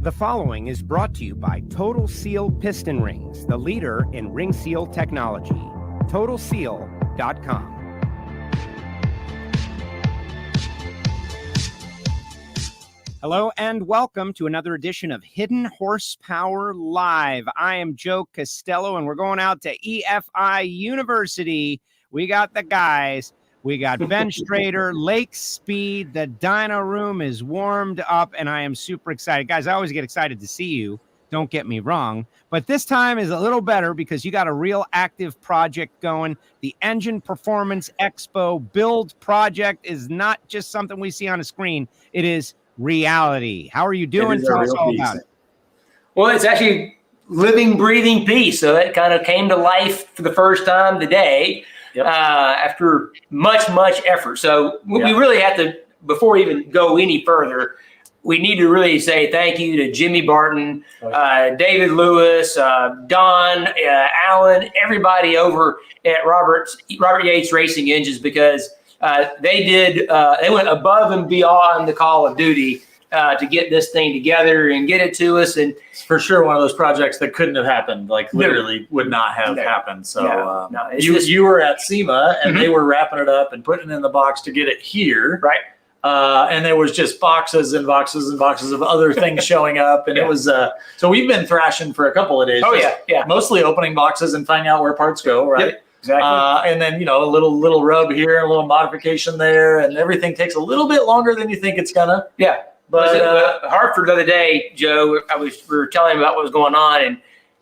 The following is brought to you by Total Seal Piston Rings, the leader in ring seal technology. TotalSeal.com. Hello and welcome to another edition of Hidden Horsepower Live. I am Joe Costello and we're going out to EFI University. We got the guys. We got Ben Strader, Lake Speed. The Dyno room is warmed up, and I am super excited. Guys, I always get excited to see you. Don't get me wrong. But this time is a little better because you got a real active project going. The Engine Performance Expo build project is not just something we see on a screen. It is reality. How are you doing? Tell us all about it. Well, it's actually living, breathing piece. So it kind of came to life for the first time today. Yep. After much effort. So we really have to, before we even go any further, we need to really say thank you to Jimmy Barton, David Lewis, Don, Alan, everybody over at Robert Yates Racing Engines, because they went above and beyond the call of duty to get this thing together and get it to us. And it's for sure one of those projects that couldn't have happened, like literally would not have happened. So you were at SEMA and they were wrapping it up and putting it in the box to get it here. Right. And there was just boxes and boxes and boxes of other things showing up. And it was, so we've been thrashing for a couple of days. Oh, yeah. Mostly opening boxes and finding out where parts go, right? Yep. Exactly. And then, a little rub here and a little modification there, and everything takes a little bit longer than you think it's gonna. Yeah. But Hartford the other day, Joe, we were telling him about what was going on, and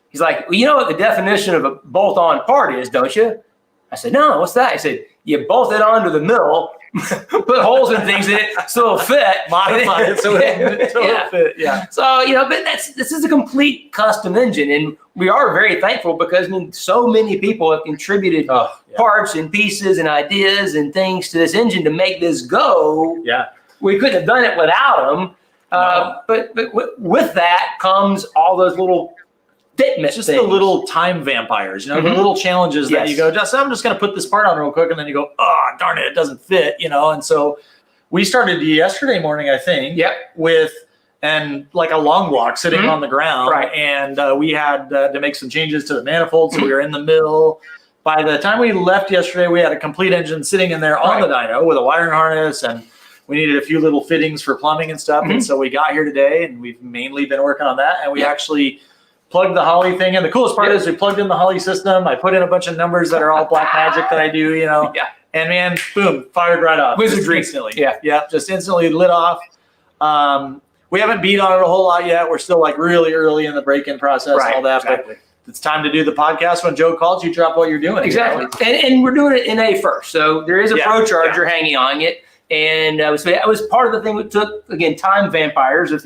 he's like, well, you know what the definition of a bolt-on part is, don't you? I said, no, what's that? He said, you bolt it onto the mill, put holes in things in it so it'll fit. Modify it so it'll fit, yeah. So, but this is a complete custom engine, and we are very thankful because so many people have contributed parts and pieces and ideas and things to this engine to make this go. Yeah. We couldn't have done it without them. But with that comes all those little fitment just things. The little time vampires, the little challenges that you go, I'm just going to put this part on real quick. And then you go, oh, darn it, it doesn't fit, And so we started yesterday morning, I think, with like a long block sitting on the ground. Right. And we had to make some changes to the manifold. So we were in the mill. By the time we left yesterday, we had a complete engine sitting in there on the dyno with a wiring harness, and we needed a few little fittings for plumbing and stuff. And so we got here today and we've mainly been working on that. And we actually plugged the Holly thing in. The coolest part is we plugged in the Holly system. I put in a bunch of numbers that are all black magic that I do, and man, boom, fired right off. Wizardry. Instantly. Yeah. Just instantly lit off. We haven't beat on it a whole lot yet. We're still like really early in the break-in process and all that. Exactly. But it's time to do the podcast. When Joe called, you drop what you're doing. Exactly. And we're doing it in A first. So there is a Pro Charger hanging on it. And so that was part of the thing we took, again, time vampires of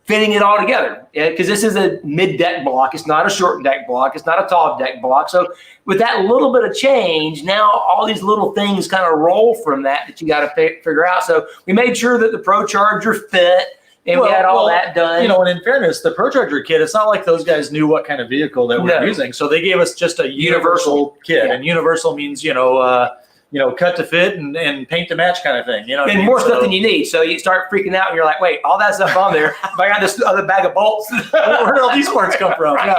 fitting it all together. Because this is a mid-deck block. It's not a short deck block. It's not a tall deck block. So with that little bit of change, now all these little things kind of roll from that you got to figure out. So we made sure that the Pro Charger fit. And we had all that done. And in fairness, the Pro Charger kit, it's not like those guys knew what kind of vehicle they were using. So they gave us just a universal kit. Yeah. And universal means, cut to fit and paint to match kind of thing. And more stuff than you need. So you start freaking out and you're like, wait, all that stuff on there. If I got this other bag of bolts, where did all these parts come from? They're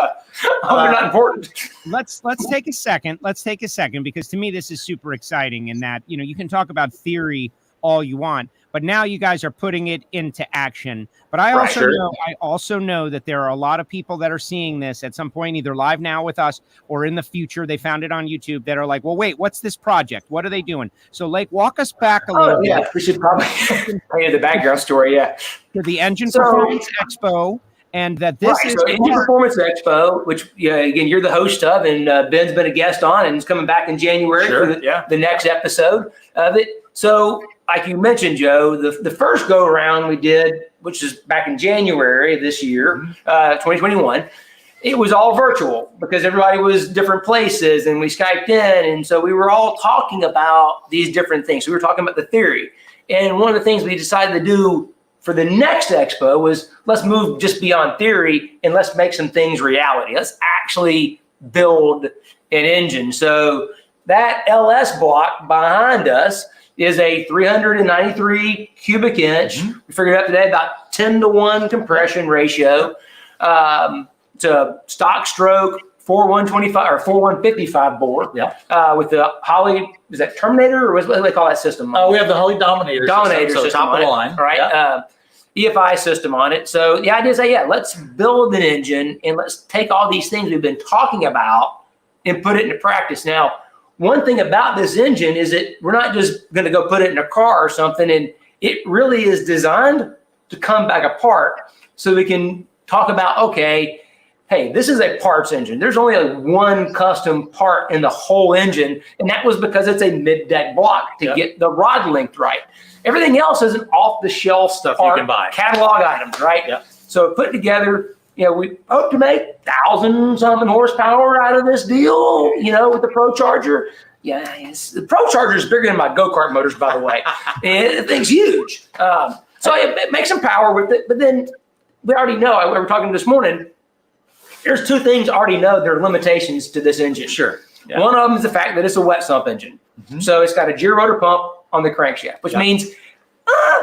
not important. Let's take a second. Let's take a second, because to me, this is super exciting in that, you can talk about theory all you want, but now you guys are putting it into action. But I also know that there are a lot of people that are seeing this at some point, either live now with us or in the future. They found it on YouTube that are like, well, wait, what's this project? What are they doing? So, Lake, walk us back a little bit. We should probably tell you the background story. To the Engine Performance Expo. And that this is Engine Performance Expo, which again you're the host of, and Ben's been a guest on, and he's coming back in January for the next episode of it. So, like you mentioned, Joe, the first go around we did, which is back in January of this year, 2021. It was all virtual because everybody was different places, and we Skyped in, and so we were all talking about these different things. So we were talking about the theory, and one of the things we decided to do for the next expo was let's move just beyond theory and let's make some things reality. Let's actually build an engine. So that LS block behind us is a 393 cubic inch. We figured out today about 10-to-1 compression ratio. It's a stock stroke 4125 or 4155 bore. With the Holley, is that Terminator or what do they call that system? We have the Holley Dominator system, so top of the line. All right. EFI system on it. So the idea is that, let's build an engine and let's take all these things we've been talking about and put it into practice. Now, one thing about this engine is that we're not just going to go put it in a car or something, and it really is designed to come back apart so we can talk about, okay, hey, this is a parts engine. There's only one custom part in the whole engine, and that was because it's a mid-deck block to get the rod length right. Everything else is an off-the-shelf stuff part, you can buy. catalog items, right? So put together, we hope to make 1,000-something horsepower out of this deal, with the Pro Charger. The Pro Charger is bigger than my go-kart motors, by the way. And the thing's huge. So it makes some power with it, but then we already know, we were talking this morning, there's two things I already know there are limitations to this engine. Sure. One of them is the fact that it's a wet sump engine. So it's got a gear rotor pump on the crankshaft, which means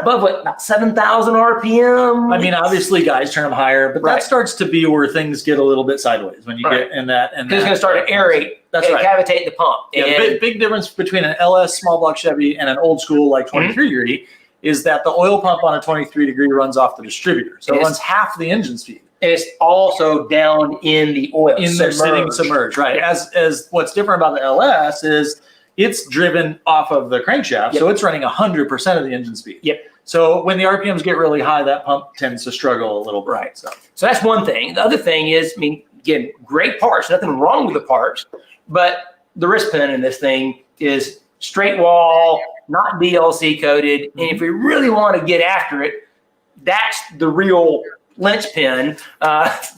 above about 7,000 RPM. I mean, obviously guys turn them higher, but that starts to be where things get a little bit sideways when you get in that. And it's going to start to aerate. That's right. Cavitate the pump. Big difference between an LS small block Chevy and an old school like 23 degree is that the oil pump on a 23 degree runs off the distributor. So it runs half the engine speed. And it's also down in the oil. Sitting submerged, right? As what's different about the LS is it's driven off of the crankshaft, so it's running 100% of the engine speed. So when the RPMs get really high, that pump tends to struggle a little bit. Right. So that's one thing. The other thing is, again, great parts, nothing wrong with the parts, but the wrist pin in this thing is straight wall, not DLC coded. And if we really want to get after it, that's the real linchpin.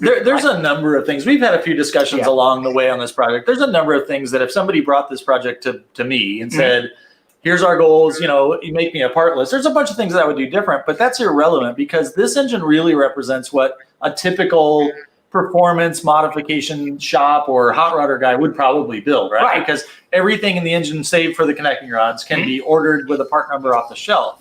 There's a number of things. We've had a few discussions along the way on this project. There's a number of things that if somebody brought this project to me and said, here's our goals, you make me a part list. There's a bunch of things that I would do different, but that's irrelevant because this engine really represents what a typical performance modification shop or hot rodder guy would probably build, right? Because everything in the engine, save for the connecting rods, can be ordered with a part number off the shelf.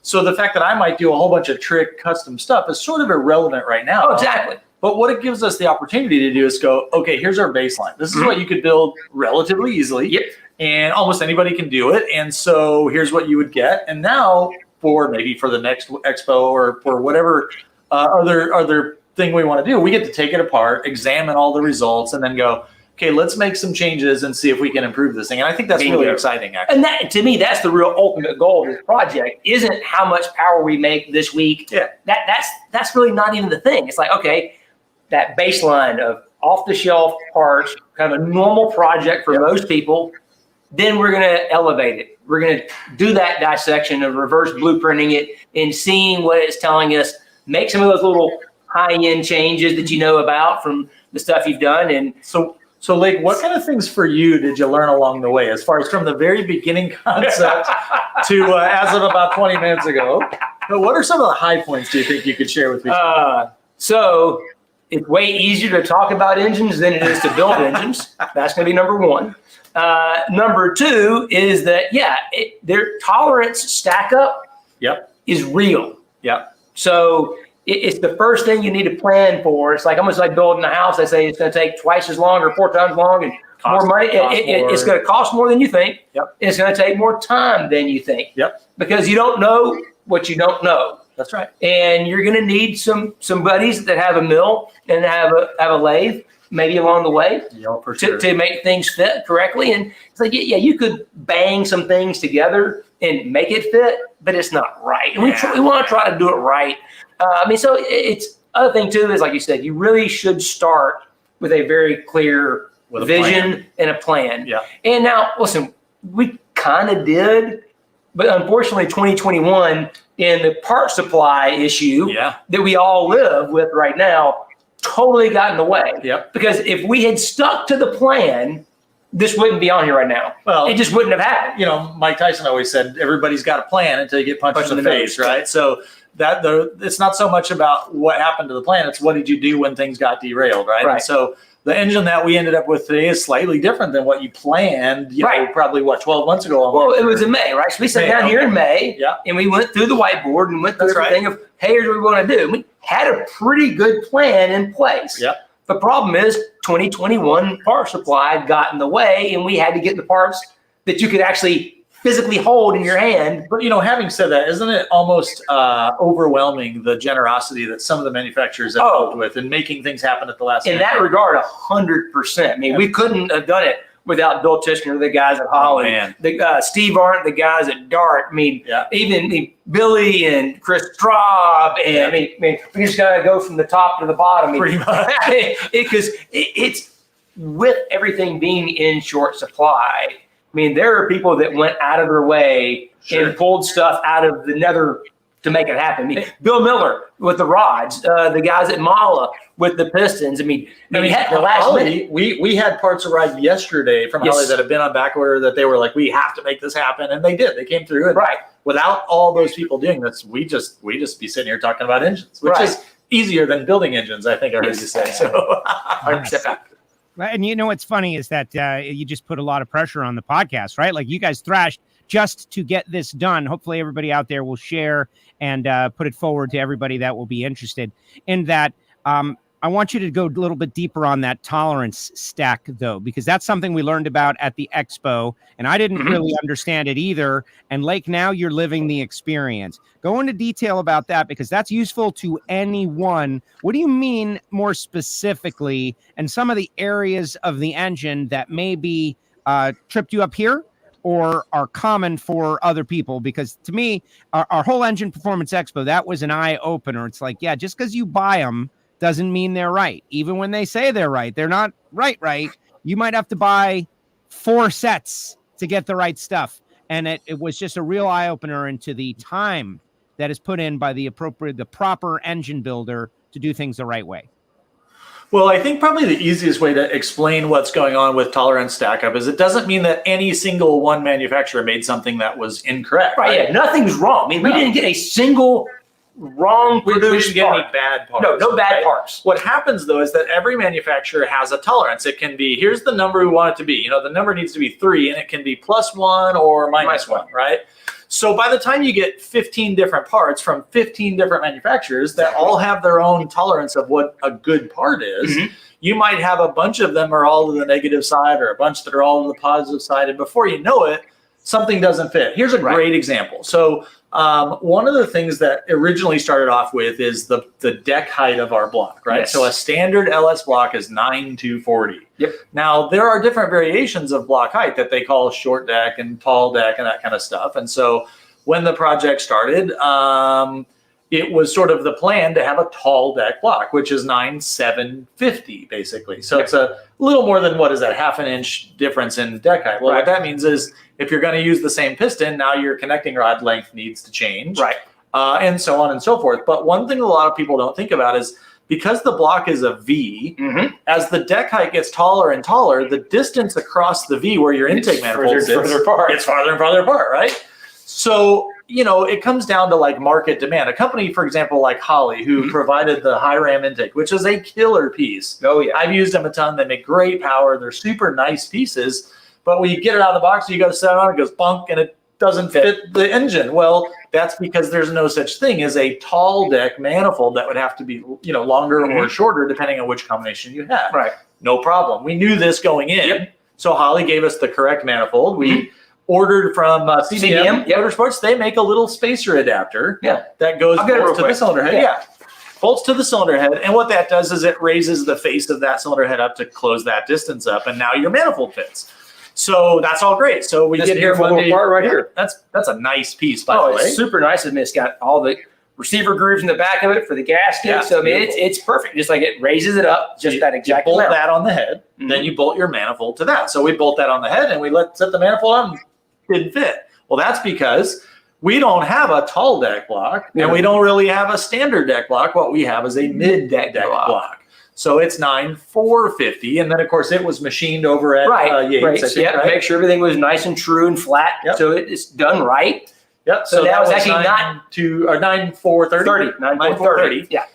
So the fact that I might do a whole bunch of trick custom stuff is sort of irrelevant right now. Oh, exactly. But what it gives us the opportunity to do is go, okay, here's our baseline. This is what you could build relatively easily. And almost anybody can do it. And so here's what you would get. And now for the next expo or for whatever other thing we want to do, we get to take it apart, examine all the results, and then go, okay, let's make some changes and see if we can improve this thing. And I think that's really exciting, actually. And that, to me, that's the real ultimate goal of this project, isn't how much power we make this week. That's really not even the thing. It's like, okay, that baseline of off-the-shelf parts, kind of a normal project for most people, then we're going to elevate it. We're going to do that dissection of reverse blueprinting it and seeing what it's telling us, make some of those little high-end changes that you know about from the stuff you've done. And So, Lake, what kind of things for you did you learn along the way, as far as from the very beginning concept to as of about 20 minutes ago? What are some of the high points do you think you could share with me? So it's way easier to talk about engines than it is to build engines. That's going to be number one. Number two is that, their tolerance stack up is real. So it's the first thing you need to plan for. It's like almost like building a house. They say it's going to take twice as long or 4 times long and more money. It's going to cost more than you think. It's going to take more time than you think. Because you don't know what you don't know. That's right. And you're going to need some buddies that have a mill and have a lathe maybe along the way to make things fit correctly. And it's like, you could bang some things together and make it fit, but it's not right. And we want to try to do it right. So it's other thing too is, like you said, you really should start with a very clear vision and a plan. And now, listen, we kind of did, but unfortunately 2021 and the part supply issue that we all live with right now totally got in the way. Because if we had stuck to the plan, this wouldn't be on here right now. Well, it just wouldn't have happened. Mike Tyson always said, everybody's got a plan until you get punched in the face, right? So it's not so much about what happened to the plan, it's what did you do when things got derailed, right? And so the engine that we ended up with today is slightly different than what you planned, probably 12 months ago. Well, it was in May, right? So we sat down here in May, and we went through the whiteboard and went through everything of, hey, here's what we want to do. We had a pretty good plan in place. Yep. The problem is 2021 part supply got in the way, and we had to get the parts that you could actually physically hold in your hand. But, having said that, isn't it almost overwhelming, the generosity that some of the manufacturers have helped with and making things happen at the last minute? In that regard, 100%. I mean, we couldn't have done it without Bill Tishner, the guys at Holly, Steve Arndt, the guys at Dart. I mean, even Billy and Chris Straub. And I mean, we just got to go from the top to the bottom. Pretty much. Because it's with everything being in short supply. I mean, there are people that went out of their way and pulled stuff out of the nether to make it happen. I mean, Bill Miller with the rods, the guys at Mala with the pistons. I mean, the last minute. We had parts arrive yesterday from Holly that have been on back order that they were like, we have to make this happen, and they did. They came through, and without all those people doing this, we just be sitting here talking about engines, which is easier than building engines. I think I heard you say so. 100%. And what's funny is that you just put a lot of pressure on the podcast, right? Like you guys thrashed just to get this done. Hopefully everybody out there will share and put it forward to everybody that will be interested in that. I want you to go a little bit deeper on that tolerance stack, though, because that's something we learned about at the expo, and I didn't really understand it either. And Lake, now you're living the experience. Go into detail about that, because that's useful to anyone. What do you mean more specifically, and some of the areas of the engine that maybe tripped you up here or are common for other people? Because to me, our whole Engine Performance Expo, that was an eye opener. It's like, just because you buy them doesn't mean they're right. Even when they say they're right, they're not right. You might have to buy 4 sets to get the right stuff. And it was just a real eye opener into the time that is put in by the proper engine builder to do things the right way. Well, I think probably the easiest way to explain what's going on with tolerance stack up is it doesn't mean that any single one manufacturer made something that was incorrect. Right. Yeah, nothing's wrong. I mean, we didn't get a single wrong produced we didn't get any bad parts. No bad parts. What happens, though, is that every manufacturer has a tolerance. It can be, here's the number we want it to be. The number needs to be 3, and it can be +1 or -1, right? So by the time you get 15 different parts from 15 different manufacturers that all have their own tolerance of what a good part is, you might have a bunch of them are all to the negative side or a bunch that are all to the positive side. And before you know it, something doesn't fit. Here's a great example. So one of the things that originally started off with is the deck height of our block, right? Yes. So a standard LS block is 9-240. Yep. Now, there are different variations of block height that they call short deck and tall deck and that kind of stuff. And so when the project started, it was sort of the plan to have a tall deck block, which is 9.750 basically. So it's a little more than, what is that, half an inch difference in deck height. Well, what that means is if you're going to use the same piston, now your connecting rod length needs to change. Right. And so on and so forth. But one thing a lot of people don't think about is because the block is a V, as the deck height gets taller and taller, the distance across the V where your intake manifold is further apart. It's farther and farther apart, right? So, it comes down to like market demand. A company, for example, like Holley, who provided the high ram intake, which is a killer piece. Oh, yeah. I've used them a ton. They make great power. They're super nice pieces. But when you get it out of the box, you go to set it on, it goes bonk, and it doesn't fit the engine. Well, that's because there's no such thing as a tall deck manifold that would have to be, longer or shorter, depending on which combination you have. Right. No problem. We knew this going in. So Holley gave us the correct manifold. We ordered from CDM Motorsports. They make a little spacer adapter that goes bolts to the cylinder head. Bolts to the cylinder head. And what that does is it raises the face of that cylinder head up to close that distance up. And now your manifold fits. So that's all great. So we get here one day. Part right here. That's a nice piece, by the way. It's super nice. I mean, it's got all the receiver grooves in the back of it for the gasket. Yeah, so I mean, it's perfect. Just like it raises it up, just that exact You bolt amount. that on the head, then you bolt your manifold to that. So we bolt that on the head, and we set the manifold on. Didn't fit. Well, that's because we don't have a tall deck block, and we don't really have a standard deck block. What we have is a mid deck block. So it's 9.450, and then of course it was machined over at Yates. I think, Make sure everything was nice and true and flat, so it's done right. Yep. So that was actually 9.430. 9.430. Yeah.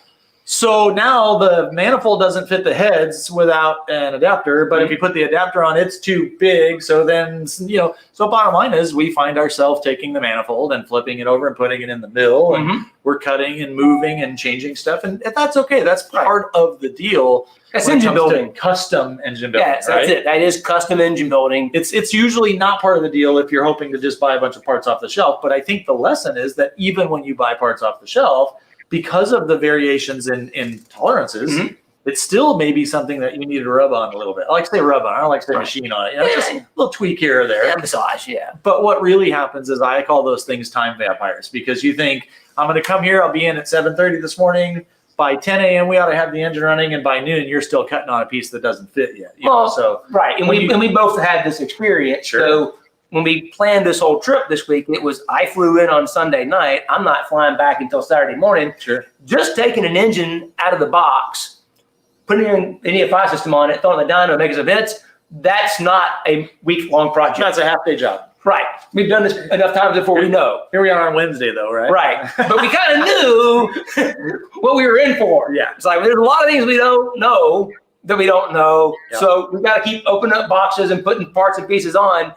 So now the manifold doesn't fit the heads without an adapter, but if you put the adapter on, it's too big. So then, so bottom line is we find ourselves taking the manifold and flipping it over and putting it in the mill, and we're cutting and moving and changing stuff. And that's okay. That's part of the deal. That's engine building. Custom engine building. Yes, that's it. That is custom engine building. It's usually not part of the deal if you're hoping to just buy a bunch of parts off the shelf. But I think the lesson is that even when you buy parts off the shelf, because of the variations in tolerances, it's still maybe something that you need to rub on a little bit. I like to say rub on. I don't like to say machine on it. Just a little tweak here or there. Massage, But what really happens is I call those things time vampires, because you think, I'm going to come here, I'll be in at 7:30 this morning. By 10 a.m., we ought to have the engine running, and by noon, you're still cutting on a piece that doesn't fit yet. And we both had this experience. Sure. So when we planned this whole trip this week, it was I flew in on Sunday night. I'm not flying back until Saturday morning. Sure. Just taking an engine out of the box, putting an EFI system on it, throwing the dyno, making some bits. That's not a week-long project. That's a half-day job. Right. We've done this enough times before we know. Here we are on Wednesday, though, right? Right. But we kind of knew what we were in for. Yeah. It's like there's a lot of things we don't know that we don't know. Yeah. So we've got to keep opening up boxes and putting parts and pieces on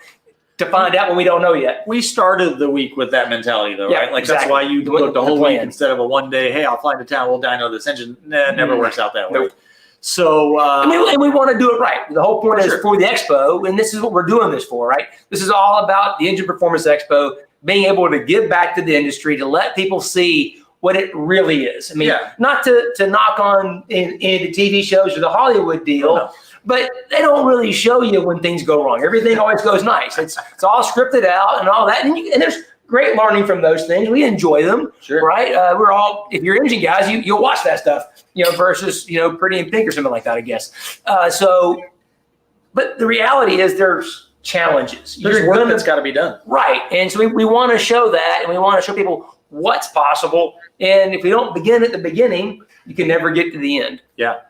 to find out what we don't know yet. We started the week with that mentality, though, right? Like, exactly. That's why you booked the whole week instead of a one-day, hey, I'll fly to town, we'll dyno this engine. Nah, it never works out that way. Nope. So, and we want to do it right. The whole point is for the expo, and this is what we're doing this for, right? This is all about the Engine Performance Expo, being able to give back to the industry, to let people see what it really is. I mean, not to knock on in the TV shows or the Hollywood deal, but they don't really show you when things go wrong. Everything always goes nice. It's all scripted out and all that, and there's great learning from those things. We enjoy them, right? We're all, if you're engine guys, you'll watch that stuff, versus, Pretty in Pink or something like that, I guess. But the reality is there's challenges. There's work that's got to be done. Right. And so we want to show that, and we want to show people what's possible. And if we don't begin at the beginning, you can never get to the end. Yeah.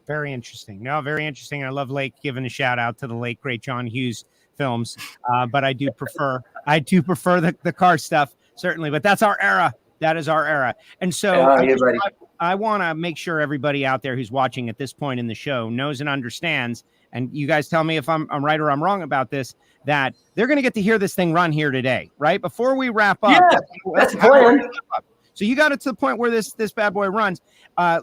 Very interesting. No, very interesting. I love Lake giving a shout out to the late great John Hughes films, but I do prefer the car stuff, certainly. But that's our era. That is our era. And so I want to make sure everybody out there who's watching at this point in the show knows and understands. And you guys tell me if I'm right or I'm wrong about this, that they're going to get to hear this thing run here today, right? Before we wrap up. Yeah, that's the plan. So you got it to the point where this bad boy runs.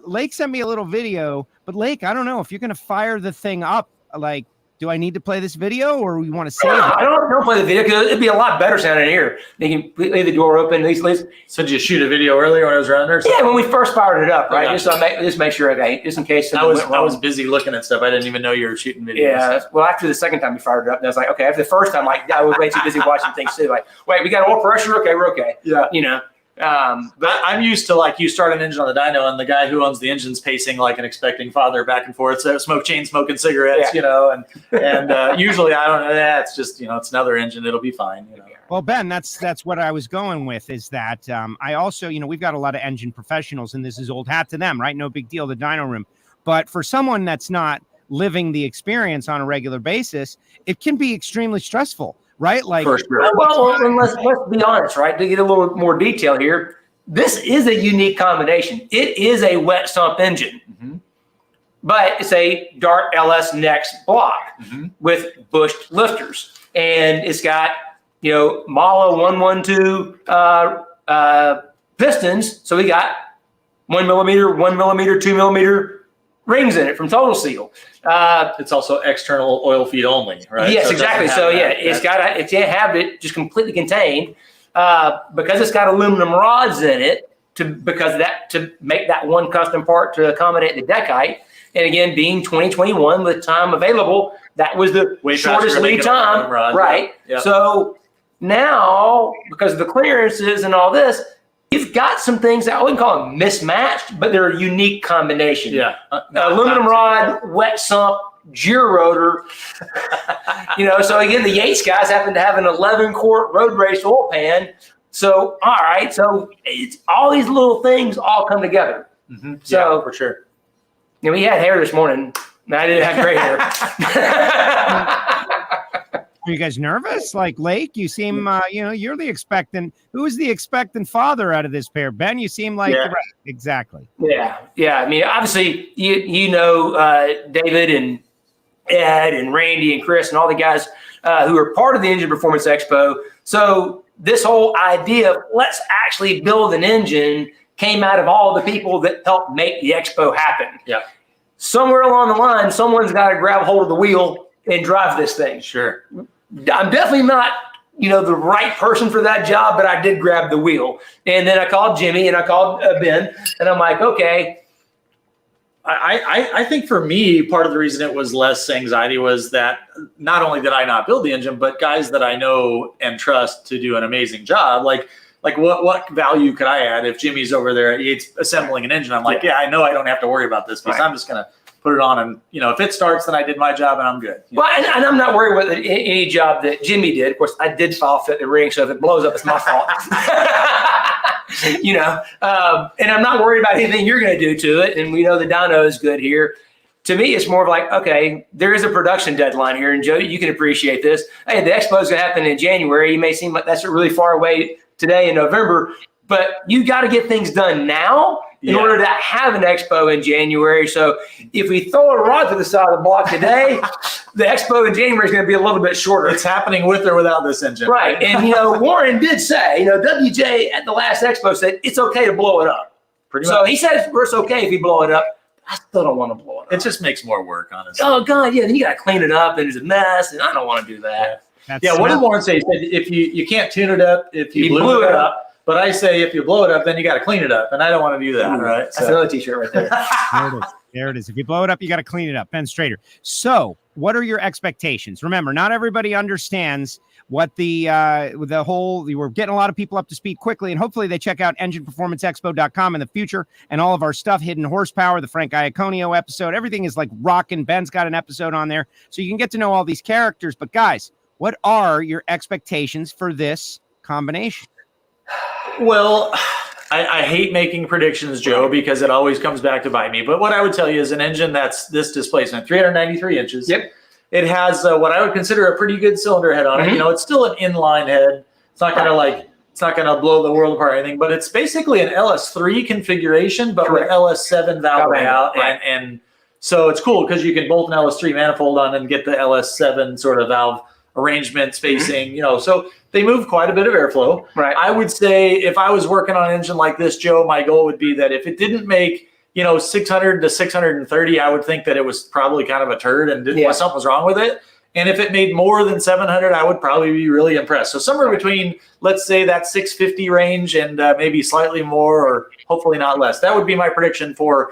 Lake sent me a little video, but Lake, I don't know if you're going to fire the thing up. Like, do I need to play this video, or we want to save it? I don't play the video because it'd be a lot better sounding here. They can leave the door open. At least. So did you shoot a video earlier when I was around there? Yeah, when we first fired it up, right? Just make sure, just in case. I was busy looking at stuff. I didn't even know you were shooting videos. Yeah. Well, after the second time we fired it up, I was like, okay. After the first time, I was way too busy watching things too. Like, wait, we got oil pressure. Okay, we're okay. Yeah. But I'm used to, like, you start an engine on the dyno and the guy who owns the engine's pacing like an expecting father back and forth, so smoking cigarettes, and usually I don't know that. It's just, it's another engine. It'll be fine. Well, Ben, that's what I was going with, is that I also, we've got a lot of engine professionals, and this is old hat to them, right? No big deal, the dyno room. But for someone that's not living the experience on a regular basis, it can be extremely stressful. Right? Like, well, let's be honest, right? To get a little more detail here, this is a unique combination. It is a wet sump engine, but it's a Dart LS Next block with bushed lifters, and it's got Malo 112 pistons. So we got 1 millimeter, 1 millimeter, 2 millimeter rings in it from Total Seal. It's also external oil feed only, right? Yes, exactly. So it can't have it just completely contained because it's got aluminum rods in it to make that one custom part to accommodate the deck height. And again, being 2021 with time available, that was the shortest lead time, right? Yeah. So now, because of the clearances and all this, you've got some things that I wouldn't call them mismatched, but they're a unique combination. Yeah. Aluminum rod, wet sump, gyrotor. So again, the Yates guys happen to have an 11-quart road race oil pan. So, all right. So it's all these little things all come together. So for sure. We had hair this morning. And I didn't have gray hair. Are you guys nervous? Like Lake, you seem, you're the expectant. Who is the expectant father out of this pair? Ben, you seem like, right, exactly. Yeah. I mean, obviously, David and Ed and Randy and Chris and all the guys who are part of the Engine Performance Expo. So this whole idea of let's actually build an engine came out of all the people that helped make the expo happen. Yeah. Somewhere along the line, someone's got to grab hold of the wheel and drive this thing. Sure. I'm definitely not, the right person for that job, but I did grab the wheel. And then I called Jimmy and I called Ben, and I'm like, okay. I think for me, part of the reason it was less anxiety was that not only did I not build the engine, but guys that I know and trust to do an amazing job. Like what value could I add if Jimmy's over there, he's assembling an engine? I'm like, I know I don't have to worry about this because I'm just going to put it on and, if it starts, then I did my job and I'm good. Well, and I'm not worried with any job that Jimmy did. Of course, I did foul fit the ring, so if it blows up, it's my fault. And I'm not worried about anything you're going to do to it. And we know the dyno is good here. To me, it's more of like, okay, there is a production deadline here. And Joe, you can appreciate this. Hey, the expo is going to happen in January. You may seem like that's really far away today in November, but you got to get things done now in order to have an expo in January. So if we throw a rod to the side of the block today, the expo in January is going to be a little bit shorter. It's happening with or without this engine. Right. And, Warren did say, WJ at the last expo said it's okay to blow it up. Pretty so much. he said it's okay if you blow it up. I still don't want to blow it up. It just makes more work, honestly. Oh, God, yeah. Then you got to clean it up and it's a mess, and I don't want to do that. What did Warren say? He said if you can't tune it up if you blew it up. But I say if you blow it up, then you got to clean it up, and I don't want to do that. Right? That's another T-shirt right there. There it is. If you blow it up, you got to clean it up. Ben Strader. So, what are your expectations? Remember, not everybody understands what the whole. We're getting a lot of people up to speed quickly, and hopefully they check out EnginePerformanceExpo.com in the future and all of our stuff. Hidden Horsepower, the Frank Iaconio episode, everything is like rocking. Ben's got an episode on there, so you can get to know all these characters. But guys, what are your expectations for this combination? Well, I hate making predictions, Joe, because it always comes back to bite me. But what I would tell you is an engine that's this displacement, 393 inches. Yep. It has what I would consider a pretty good cylinder head on it. It's still an inline head. It's not going to it's not going to blow the world apart or anything, but it's basically an LS3 configuration, but with LS7 valve out. And so it's cool because you can bolt an LS3 manifold on and get the LS7 sort of valve arrangement, spacing, so they move quite a bit of airflow. Right. I would say if I was working on an engine like this, Joe, my goal would be that if it didn't make, 600 to 630, I would think that it was probably kind of a turd and something was wrong with it. And if it made more than 700, I would probably be really impressed. So somewhere between, let's say, that 650 range and maybe slightly more, or hopefully not less. That would be my prediction for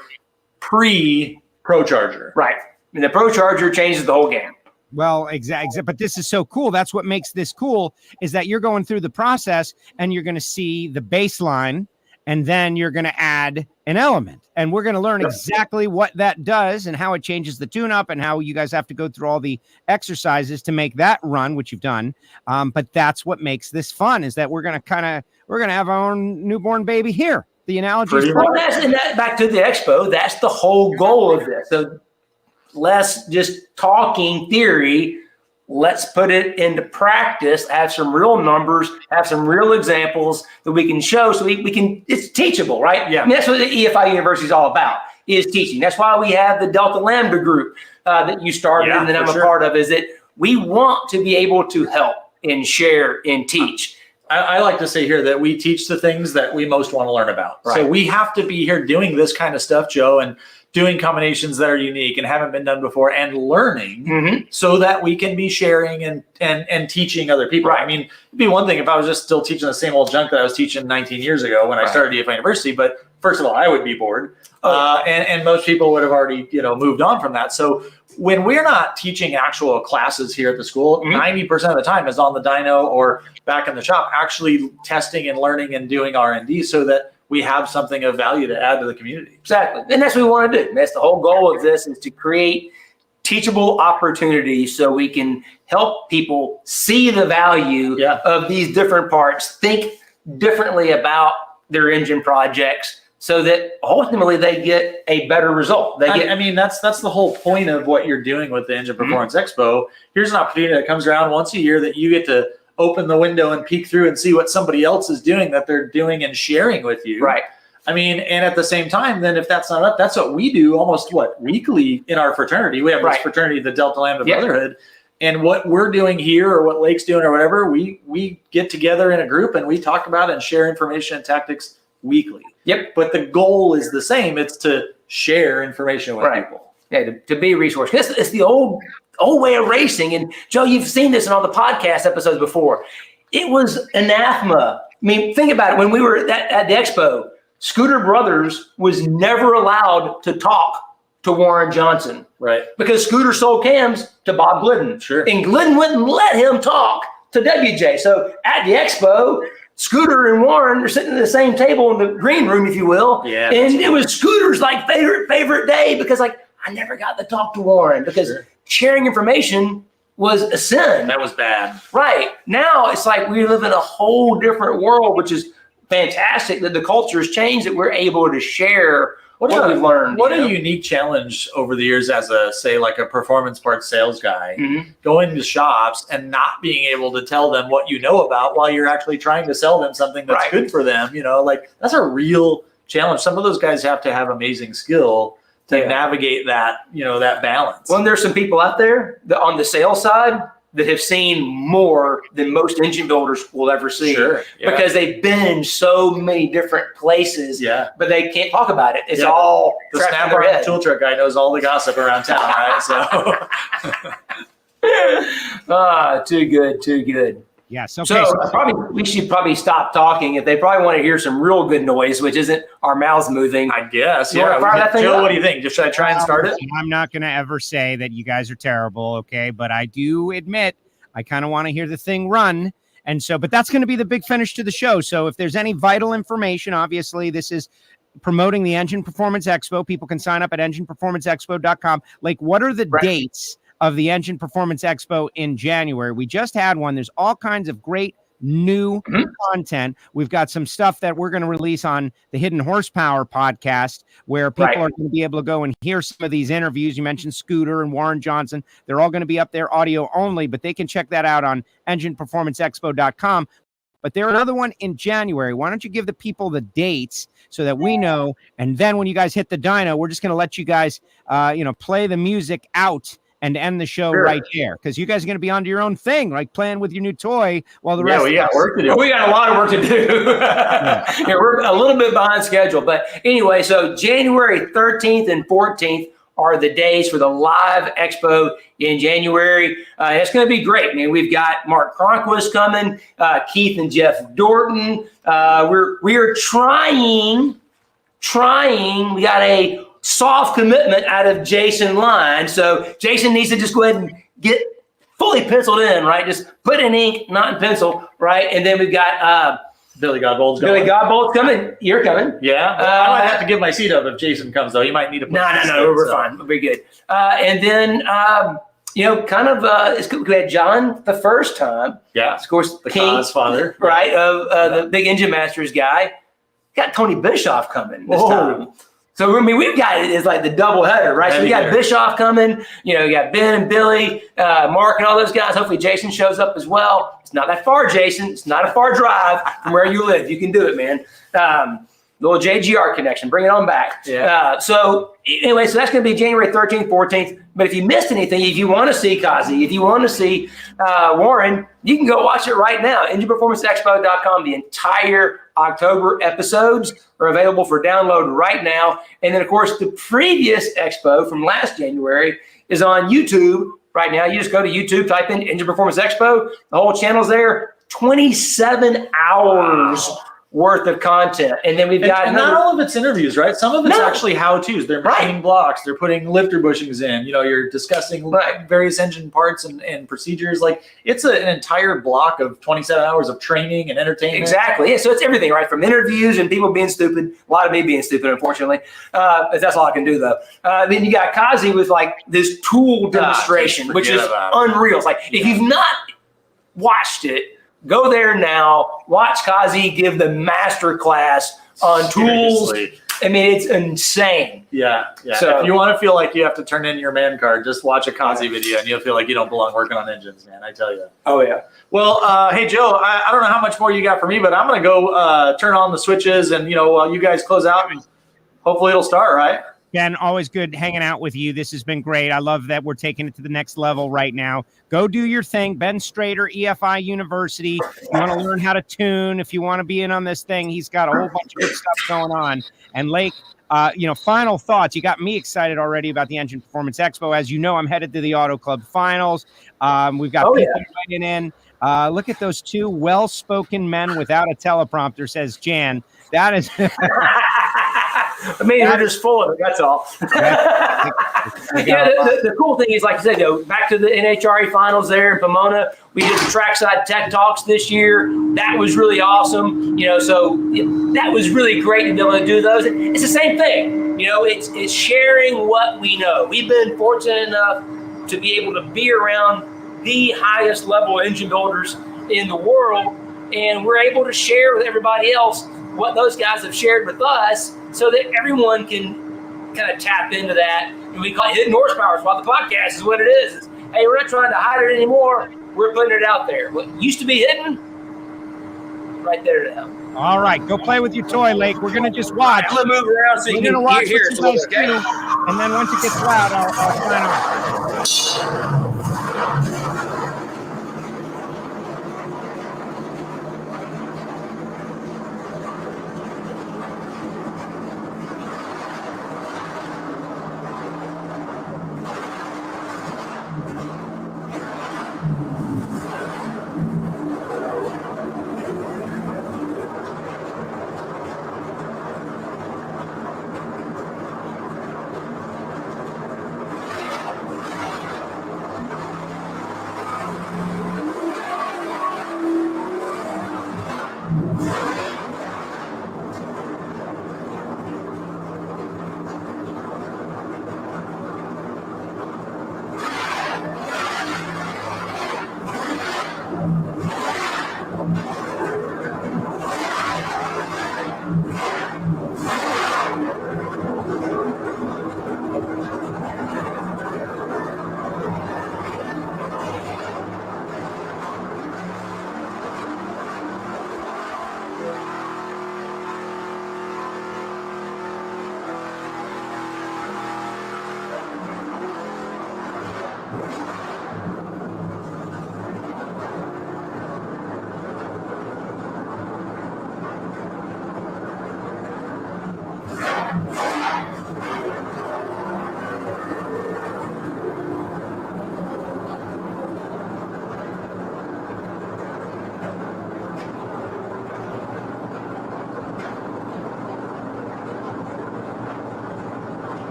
pre-Pro Charger. Right. And the Pro Charger changes the whole game. Well, exactly. But this is so cool. That's what makes this cool is that you're going through the process and you're going to see the baseline and then you're going to add an element. And we're going to learn exactly what that does and how it changes the tune-up and how you guys have to go through all the exercises to make that run, which you've done. But that's what makes this fun is that we're going to have our own newborn baby here. The analogy is back to the expo. That's the whole goal of this. So less just talking theory. Let's put it into practice, have some real numbers, have some real examples that we can show so we can, it's teachable, right? Yeah. I mean, that's what the EFI University is all about, is teaching. That's why we have the Delta Lambda group that you started and that I'm a part of, is that we want to be able to help and share and teach. I like to say here that we teach the things that we most want to learn about. Right. So we have to be here doing this kind of stuff, Joe, and doing combinations that are unique and haven't been done before and learning so that we can be sharing and teaching other people. Right. I mean, it'd be one thing if I was just still teaching the same old junk that I was teaching 19 years ago when I started EFI University, but first of all, I would be bored. And most people would have already, moved on from that. So when we're not teaching actual classes here at the school, 90% of the time is on the dyno or back in the shop, actually testing and learning and doing R&D so that we have something of value to add to the community. Exactly. And that's what we want to do. That's the whole goal of this, is to create teachable opportunities so we can help people see the value of these different parts, think differently about their engine projects, so that ultimately they get a better result. I mean, that's the whole point of what you're doing with the Engine Performance Expo. Here's an opportunity that comes around once a year that you get to open the window and peek through and see what somebody else is doing that they're doing and sharing with you. Right. I mean, and at the same time, then if that's not up, that's what we do almost weekly in our fraternity. We have this fraternity, the Delta Lambda Brotherhood. And what we're doing here or what Lake's doing or whatever, we get together in a group and we talk about and share information and tactics weekly. Yep. But the goal is the same. It's to share information with people. Yeah, to be a resource. It's the old way of racing. And Joe, you've seen this in all the podcast episodes before. It was anathema. I mean, think about it. When we were at the expo, Scooter Brothers was never allowed to talk to Warren Johnson. Right. Because Scooter sold cams to Bob Glidden. Sure. And Glidden wouldn't let him talk to WJ. So at the expo, Scooter and Warren are sitting at the same table in the green room, if you will. Yeah. And it was Scooter's like favorite day because like I never got to talk to Warren because sharing information was a sin. That was bad. Right. Now it's like we live in a whole different world, which is fantastic that the culture has changed, that we're able to share what we've learned. What a unique challenge over the years as like a performance parts sales guy, going to shops and not being able to tell them what you know about while you're actually trying to sell them something that's good for them. Like that's a real challenge. Some of those guys have to have amazing skill to navigate that, that balance. Well, and there's some people out there that on the sales side that have seen more than most engine builders will ever see because they've been in so many different places, but they can't talk about it. It's all the snap-on tool truck guy knows all the gossip around town, right? So, too good. Yes. Okay. So we should probably stop talking. If they probably want to hear some real good noise, which isn't our mouths moving, I guess. Yeah. Joe, what do you think? Should I try and start it? I'm not going to ever say that you guys are terrible. Okay. But I do admit I kind of want to hear the thing run. And so, but that's going to be the big finish to the show. So if there's any vital information, obviously this is promoting the Engine Performance Expo. People can sign up at engineperformanceexpo.com. Like, what are the dates of the Engine Performance Expo in January? We just had one. There's all kinds of great new content. We've got some stuff that we're going to release on the Hidden Horsepower podcast where people are going to be able to go and hear some of these interviews. You mentioned Scooter and Warren Johnson. They're all going to be up there audio only, but they can check that out on engineperformanceexpo.com. But there's another one in January. Why don't you give the people the dates so that we know? And then when you guys hit the dyno, we're just going to let you guys, play the music out and end the show right there, because you guys are going to be onto your own thing, like playing with your new toy while the rest. We got work to do. We got a lot of work to do. We're a little bit behind schedule, but anyway, so January 13th and 14th are the days for the live expo in January. It's going to be great. I mean, we've got Mark Cronquist coming, Keith and Jeff Dorton. We are trying. We got a soft commitment out of Jason Line. So Jason needs to just go ahead and get fully penciled in, right? Just put in ink, not in pencil, right? And then we've got Billy Godbold's coming. You're coming. Yeah. I might have to give my seat up if Jason comes, though. You might need to. No, we're fine. We'll be good. And then, we had John the first time. Yeah. Of course, the King's father. Right, of the big Engine Masters guy. Got Tony Bischoff coming this time. So, I mean, we've got it as like the double header, right? So we got Bischoff coming, you got Ben and Billy, Mark and all those guys. Hopefully Jason shows up as well. It's not that far, Jason. It's not a far drive from where you live. You can do it, man. Little JGR connection. Bring it on back. Yeah. So that's going to be January 13th, 14th. But if you missed anything, if you want to see Kazi, if you want to see Warren, you can go watch it right now. EnginePerformanceExpo.com. The entire October episodes are available for download right now. And then, of course, the previous expo from last January is on YouTube right now. You just go to YouTube, type in Engine Performance Expo. The whole channel's there. 27 hours worth of content. And then we've got not all of it's interviews, right? Some of it's actually how-tos. They're machining blocks. They're putting lifter bushings in. You're discussing various engine parts and procedures. Like, it's an entire block of 27 hours of training and entertainment. Exactly. Yeah. So it's everything, right? From interviews and people being stupid. A lot of me being stupid, unfortunately. That's all I can do, though. Then you got Kazi with like this tool demonstration, which is unreal. It's like, if you've not watched it, go there now, watch Kazi give the master class on tools I mean, it's insane. Yeah. So if you want to feel like you have to turn in your man card, just watch a Kazi video and you'll feel like you don't belong working on engines, man. I tell you. Oh yeah. Well, hey Joe, I don't know how much more you got for me, but I'm gonna go turn on the switches, and while you guys close out, and hopefully it'll start, right? Ken, always good hanging out with you. This has been great. I love that we're taking it to the next level right now. Go do your thing. Ben Strader, EFI University. If you want to learn how to tune, if you want to be in on this thing, he's got a whole bunch of good stuff going on. And Lake, final thoughts. You got me excited already about the Engine Performance Expo. As you know, I'm headed to the Auto Club finals. We've got people writing in. Look at those two well-spoken men without a teleprompter, says Jan. That is... I mean, they're just full of it. That's all. The cool thing is, like I said, back to the NHRA finals there in Pomona. We did the Trackside Tech Talks this year. That was really awesome. So that was really great to be able to do those. It's the same thing. It's sharing what we know. We've been fortunate enough to be able to be around the highest level engine builders in the world, and we're able to share with everybody else what those guys have shared with us, so that everyone can kind of tap into that. And we call it hidden horsepower. It's what the podcast is what it is. Hey, we're not trying to hide it anymore. We're putting it out there. What used to be hidden, right there now. All right, go play with your toy, Lake. We're going to just watch. I'm going to move around so you can hear it. Okay? And then once it gets loud, I'll sign off.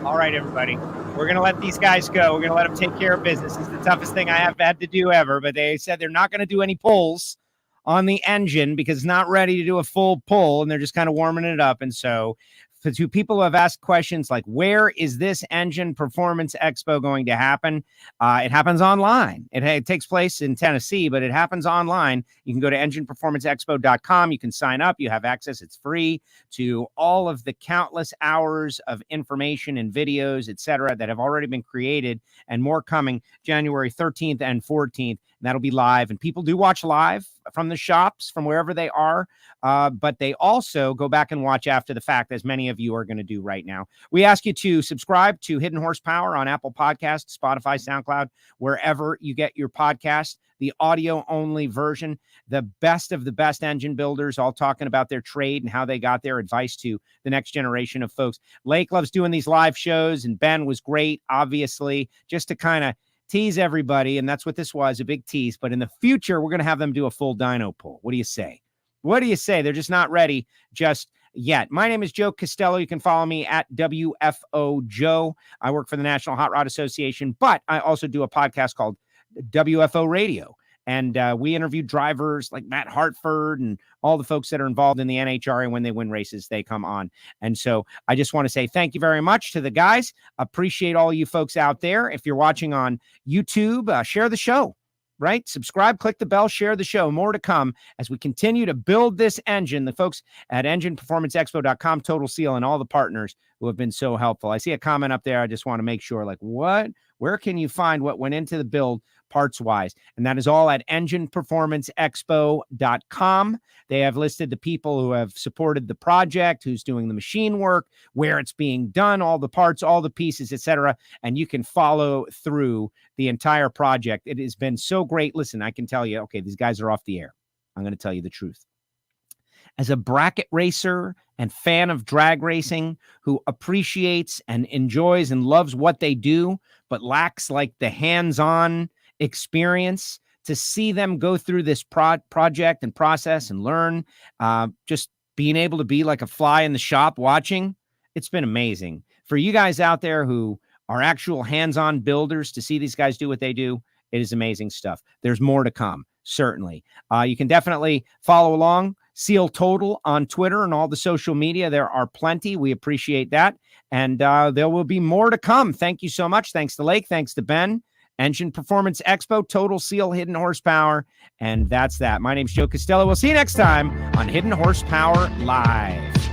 All right, everybody. We're going to let these guys go. We're going to let them take care of business. It's the toughest thing I have had to do ever, but they said they're not going to do any pulls on the engine because it's not ready to do a full pull, and they're just kind of warming it up. And so to people who have asked questions like, where is this Engine Performance Expo going to happen? It happens online. It takes place in Tennessee, but it happens online. You can go to engineperformanceexpo.com. You can sign up. You have access. It's free to all of the countless hours of information and videos, etc., that have already been created, and more coming January 13th and 14th. that'll be live. And people do watch live from the shops, from wherever they are, but they also go back and watch after the fact, as many of you are going to do right now. We ask you to subscribe to Hidden Horsepower on Apple Podcasts, Spotify, SoundCloud, wherever you get your podcast. The audio-only version, the best of the best engine builders, all talking about their trade and how they got their advice to the next generation of folks. Lake loves doing these live shows, and Ben was great, obviously, just to kind of tease everybody, and that's what this was, a big tease. But in the future, we're going to have them do a full dyno pull. What do you say? What do you say? They're just not ready just yet. My name is Joe Costello. You can follow me at WFO Joe. I work for the National Hot Rod Association, but I also do a podcast called WFO Radio. And we interview drivers like Matt Hartford and all the folks that are involved in the NHRA. When they win races, they come on. And so I just want to say thank you very much to the guys. Appreciate all you folks out there. If you're watching on YouTube, share the show, right? Subscribe, click the bell, share the show. More to come as we continue to build this engine. The folks at EnginePerformanceExpo.com, Total Seal, and all the partners who have been so helpful. I see a comment up there. I just want to make sure, like, what? Where can you find what went into the build parts-wise? And that is all at EnginePerformanceExpo.com. They have listed the people who have supported the project, who's doing the machine work, where it's being done, all the parts, all the pieces, etc. And you can follow through the entire project. It has been so great. Listen, I can tell you, okay, these guys are off the air. I'm going to tell you the truth. As a bracket racer and fan of drag racing who appreciates and enjoys and loves what they do, but lacks like the hands-on experience, to see them go through this project and process and learn, just being able to be like a fly in the shop watching, it's been amazing. For you guys out there who are actual hands-on builders, to see these guys do what they do, it is amazing stuff. There's more to come, certainly. You can definitely follow along. Seal Total on Twitter and all the social media. There are plenty. We appreciate that. And there will be more to come. Thank you so much. Thanks to Lake. Thanks to Ben. Engine Performance Expo, Total Seal, Hidden Horsepower. And that's that. My name's Joe Costello. We'll see you next time on Hidden Horsepower Live.